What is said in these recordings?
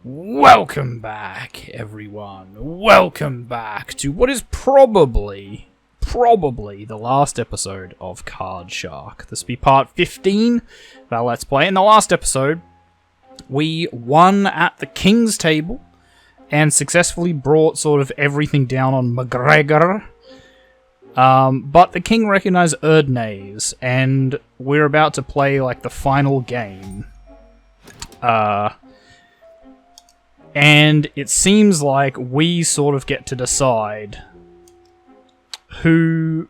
Welcome back, everyone. Welcome back to what is probably the last episode of Card Shark. This will be part 15 of our Let's Play. In the last episode, we won at the King's Table and successfully brought sort of everything down on McGregor. But the King recognized Erdnase, and we're about to play like the final game. And it seems like we sort of get to decide who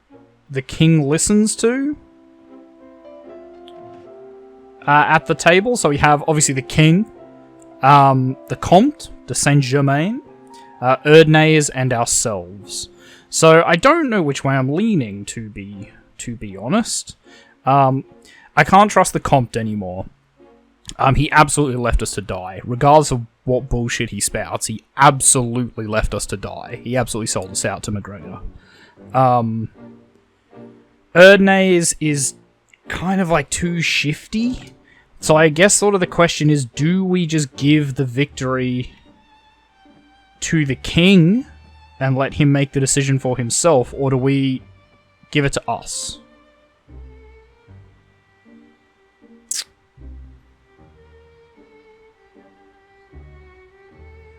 the king listens to at the table. So we have, obviously, the king, the Comte de Saint-Germain, Erdnase, and ourselves. So I don't know which way I'm leaning, to be honest. I can't trust the Comte anymore. He absolutely left us to die. Regardless of what bullshit he spouts, he absolutely left us to die. He absolutely sold us out to McGregor. Erdnase is kind of like too shifty. So I guess sort of the question is, do we just give the victory to the king and let him make the decision for himself, or do we give it to us?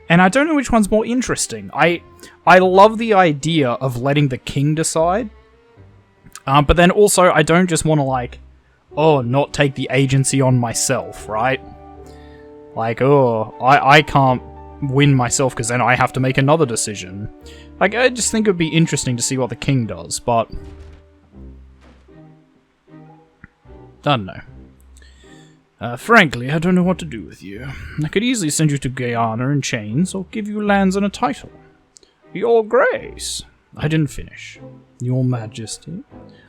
And I don't know which one's more interesting. I love the idea of letting the king decide. But then also, I don't just want to, not take the agency on myself, right? I can't win myself because then I have to make another decision. I just think it would be interesting to see what the king does, but I don't know. Frankly, I don't know what to do with you. I could easily send you to Guyana in chains, or give you lands and a title. Your Grace. I didn't finish. Your Majesty.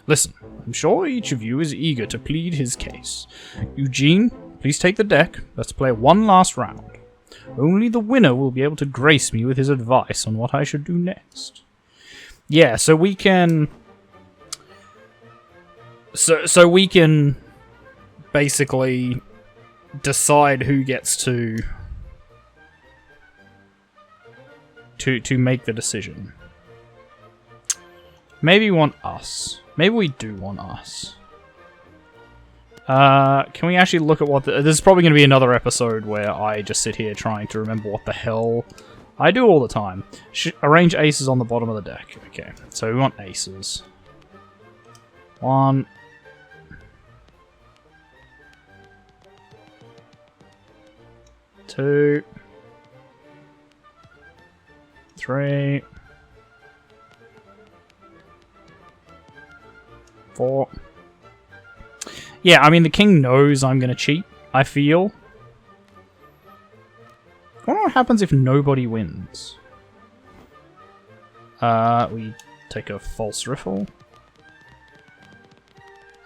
Listen, I'm sure each of you is eager to plead his case. Eugene, please take the deck. Let's play one last round. Only the winner will be able to grace me with his advice on what I should do next. Yeah, so we can... So we can... basically decide who gets to make the decision. Maybe we want us. Maybe we do want us. Can we actually look at what this is probably going to be another episode where I just sit here trying to remember what the hell I do all the time. Arrange aces on the bottom of the deck. Okay, so we want aces. 1, 2, 3, 4. Yeah, I mean, the king knows I'm going to cheat, I feel. I wonder what happens if nobody wins. We take a false riffle.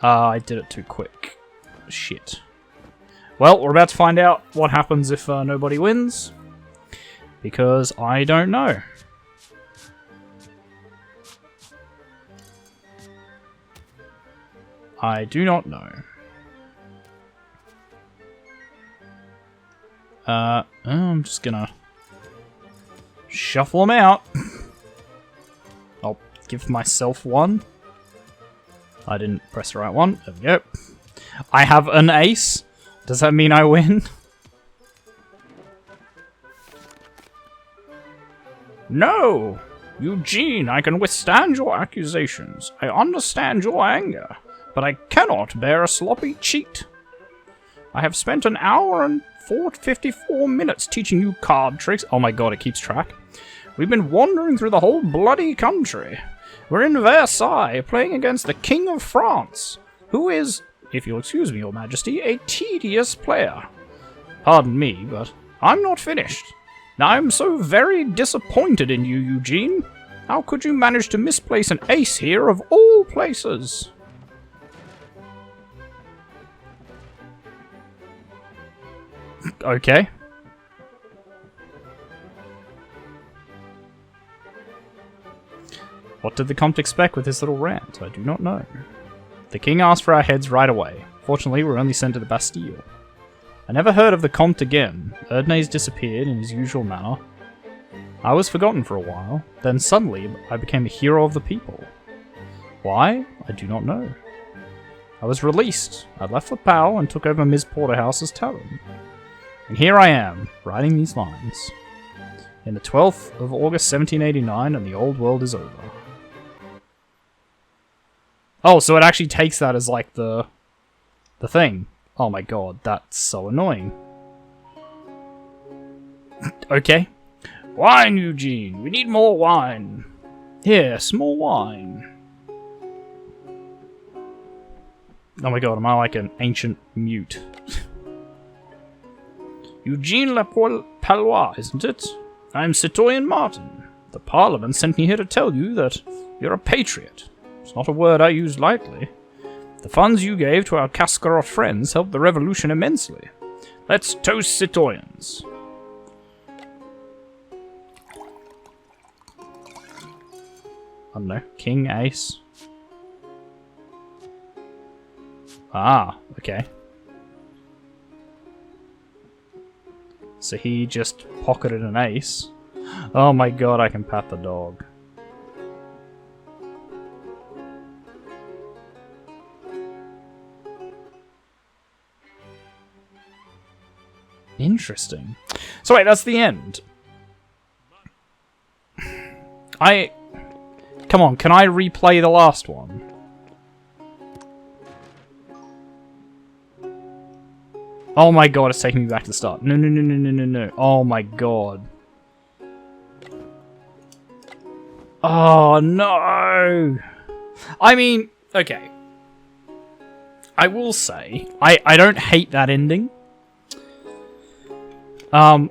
I did it too quick. Shit. Well, we're about to find out what happens if nobody wins. Because I don't know. I do not know. I'm just gonna shuffle them out. I'll give myself one. I didn't press the right one. There we go. I have an ace. Does that mean I win? No! Eugene, I can withstand your accusations. I understand your anger. But I cannot bear a sloppy cheat. I have spent an hour and 54 minutes teaching you card tricks. Oh my god, it keeps track. We've been wandering through the whole bloody country. We're in Versailles, playing against the King of France, who is, if you'll excuse me, Your Majesty, a tedious player. Pardon me, but I'm not finished. I'm so very disappointed in you, Eugene. How could you manage to misplace an ace here of all places? Okay. What did the Comte expect with his little rant? I do not know. The king asked for our heads right away. Fortunately, we're only sent to the Bastille. I never heard of the Comte again. Erdnase disappeared in his usual manner. I was forgotten for a while. Then suddenly, I became a hero of the people. Why? I do not know. I was released. I left for Pal and took over Ms. Porterhouse's tavern. And here I am, writing these lines. In the 12th of August 1789, and the old world is over. Oh, so it actually takes that as like the thing. Oh my god, that's so annoying. Okay. Wine, Eugene! We need more wine! Here, some more wine. Oh my god, am I like an ancient mute? Eugene Palois, isn't it? I'm Citoyen Martin. The Parliament sent me here to tell you that you're a patriot. It's not a word I use lightly. The funds you gave to our Kaskarov friends helped the revolution immensely. Let's toast citoyens. I don't know. King, ace. Ah, okay. So he just pocketed an ace. Oh my god, I can pat the dog. Interesting. So wait, that's the end. Come on, can I replay the last one? Oh my god, it's taking me back to the start. No, no, no, no, no, no, no. Oh my god. Oh no! I mean, okay. I will say, I don't hate that ending. Oh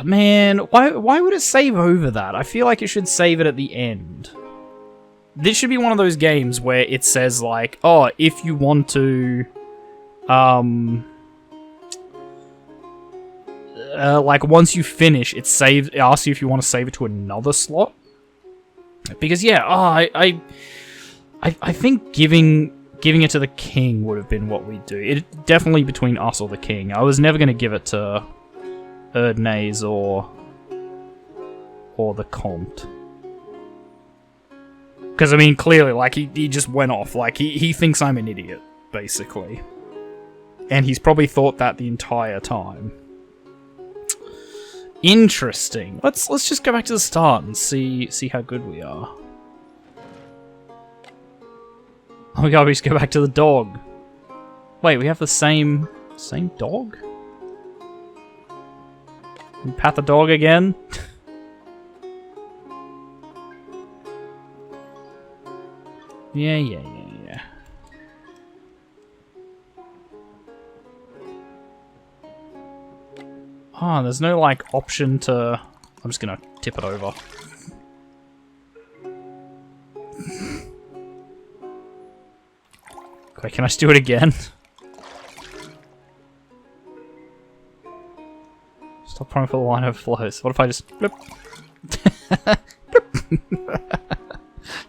man, why would it save over that? I feel like it should save it at the end. This should be one of those games where it says like, oh, if you want to, like once you finish, it asks you if you want to save it to another slot. Because yeah, I think giving it to the king would have been what we do. It definitely between us or the king. I was never going to give it to Erdnase or the Comte. Because I mean, clearly, like he just went off. Like he thinks I'm an idiot, basically, and he's probably thought that the entire time. Interesting. Let's just go back to the start and see how good we are. Oh my god, we just go back to the dog. Wait, we have the same dog? We pat the dog again? Yeah. Oh, there's no, like, option to... I'm just gonna tip it over. Okay, can I just do it again? Stop trying for the line overflows. What if I just... Blip.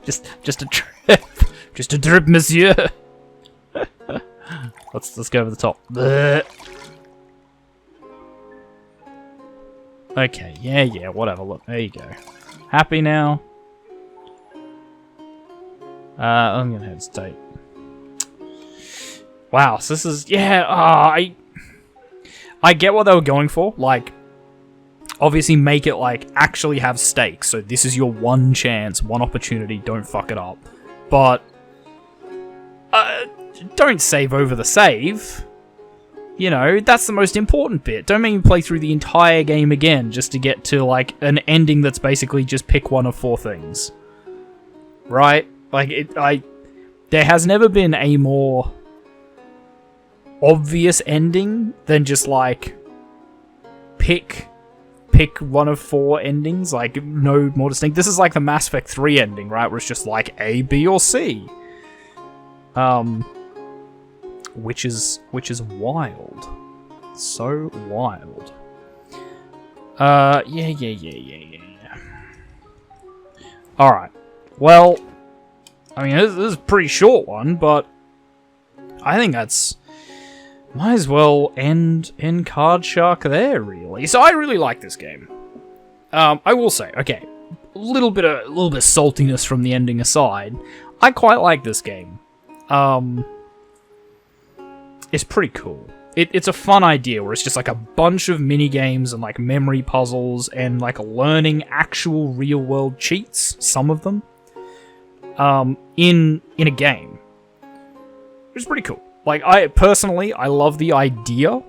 just a drip. Just a drip, monsieur. Let's go over the top. Blech. Okay, yeah, whatever. Look, there you go. Happy now? I'm gonna hesitate. Wow, so this is... Yeah, I get what they were going for. Like, obviously make it, like, actually have stakes. So this is your one chance, one opportunity, don't fuck it up. But, don't save over the save. You know, that's the most important bit. Don't make me play through the entire game again just to get to, like, an ending that's basically just pick one of 4 things. Right? Like, there has never been a more obvious ending than just, like, pick one of 4 endings. Like, no more distinct. This is like the Mass Effect 3 ending, right? Where it's just like A, B, or C. Which is wild. So wild. Yeah. Alright. Well, I mean, this is a pretty short one, but I think that's might as well end Card Shark there, really. So I really like this game. I will say, okay, a little bit of saltiness from the ending aside, I quite like this game. It's pretty cool. It's a fun idea where it's just like a bunch of mini games and like memory puzzles and like learning actual real world cheats, some of them, in a game, which is pretty cool. Like, I love the idea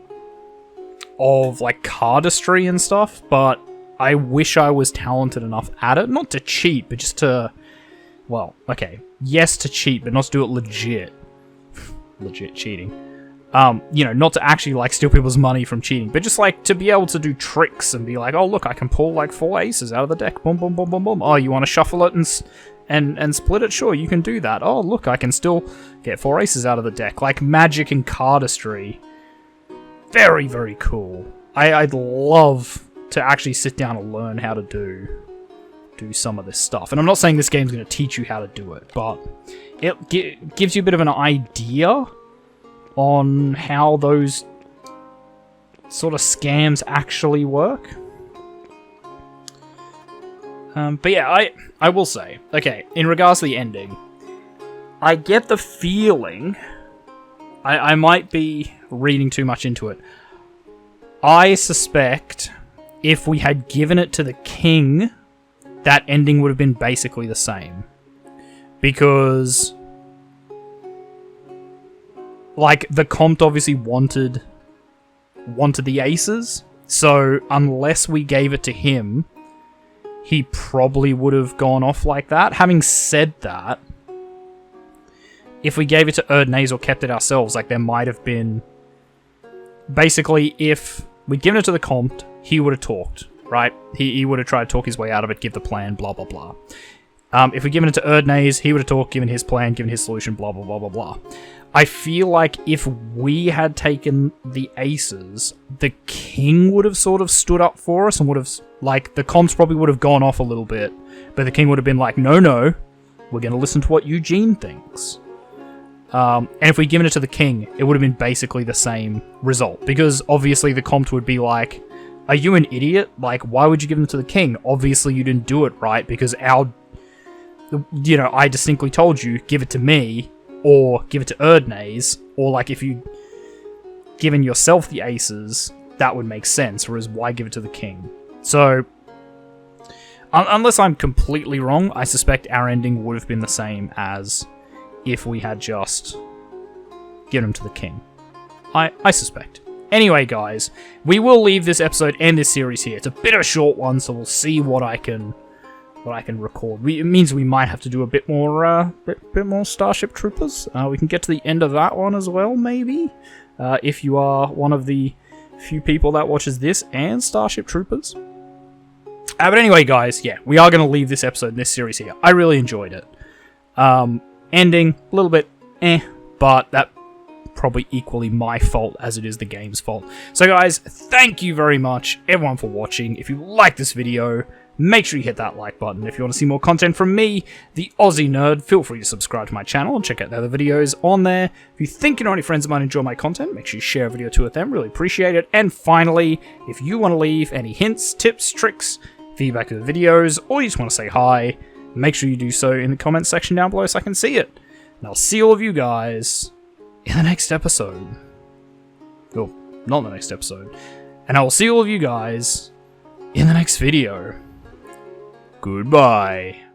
of like cardistry and stuff, but I wish I was talented enough at it, not to cheat, but just to, well, okay, yes to cheat, but not to do it legit. Legit cheating. Not to actually like steal people's money from cheating, but just like to be able to do tricks and be like, oh look, I can pull like 4 aces out of the deck. Boom, boom, boom, boom, boom. Oh, you want to shuffle it and split it? Sure, you can do that. Oh look, I can still get 4 aces out of the deck. Like magic and cardistry. Very, very cool. I'd love to actually sit down and learn how to do some of this stuff. And I'm not saying this game's going to teach you how to do it, but it gives you a bit of an idea on how those sort of scams actually work. But yeah, I will say, okay, in regards to the ending, I get the feeling, I might be reading too much into it, I suspect if we had given it to the king, that ending would have been basically the same. Because, like, the Comte obviously wanted the aces, so unless we gave it to him, he probably would have gone off like that. Having said that, if we gave it to Erdnase or kept it ourselves, like, there might have been... Basically, if we'd given it to the Comte, he would have talked, right? He would have tried to talk his way out of it, give the plan, blah, blah, blah. If we'd given it to Erdnase, he would have talked, given his plan, given his solution, blah, blah, blah, blah, blah. I feel like if we had taken the aces, the king would have sort of stood up for us and would have, like, the comps probably would have gone off a little bit, but the king would have been like, no, we're going to listen to what Eugene thinks. And if we'd given it to the king, it would have been basically the same result, because obviously the compt would be like, are you an idiot? Like, why would you give them to the king? Obviously you didn't do it right, because I distinctly told you, give it to me, or give it to Erdnase, or like if you'd given yourself the aces, that would make sense, whereas why give it to the king? So, unless I'm completely wrong, I suspect our ending would have been the same as if we had just given them to the king. I suspect. Anyway, guys, we will leave this episode and this series here. It's a bit of a short one, so we'll see what I can record. It means we might have to do a bit more Starship Troopers. We can get to the end of that one as well, maybe. If you are one of the few people that watches this and Starship Troopers. But anyway, guys, yeah, we are going to leave this episode and this series here. I really enjoyed it. Ending, a little bit but that probably equally my fault as it is the game's fault. So guys, thank you very much, everyone, for watching. If you like this video, make sure you hit that like button. If you want to see more content from me, the Aussie Nerd, feel free to subscribe to my channel and check out the other videos on there. If you think you know any friends that might enjoy my content, make sure you share a video to with them, really appreciate it. And finally, if you want to leave any hints, tips, tricks, feedback of the videos, or you just want to say hi, make sure you do so in the comments section down below so I can see it. And I'll see all of you guys in the next episode. Well, not the next episode. And I will see all of you guys in the next video. Goodbye.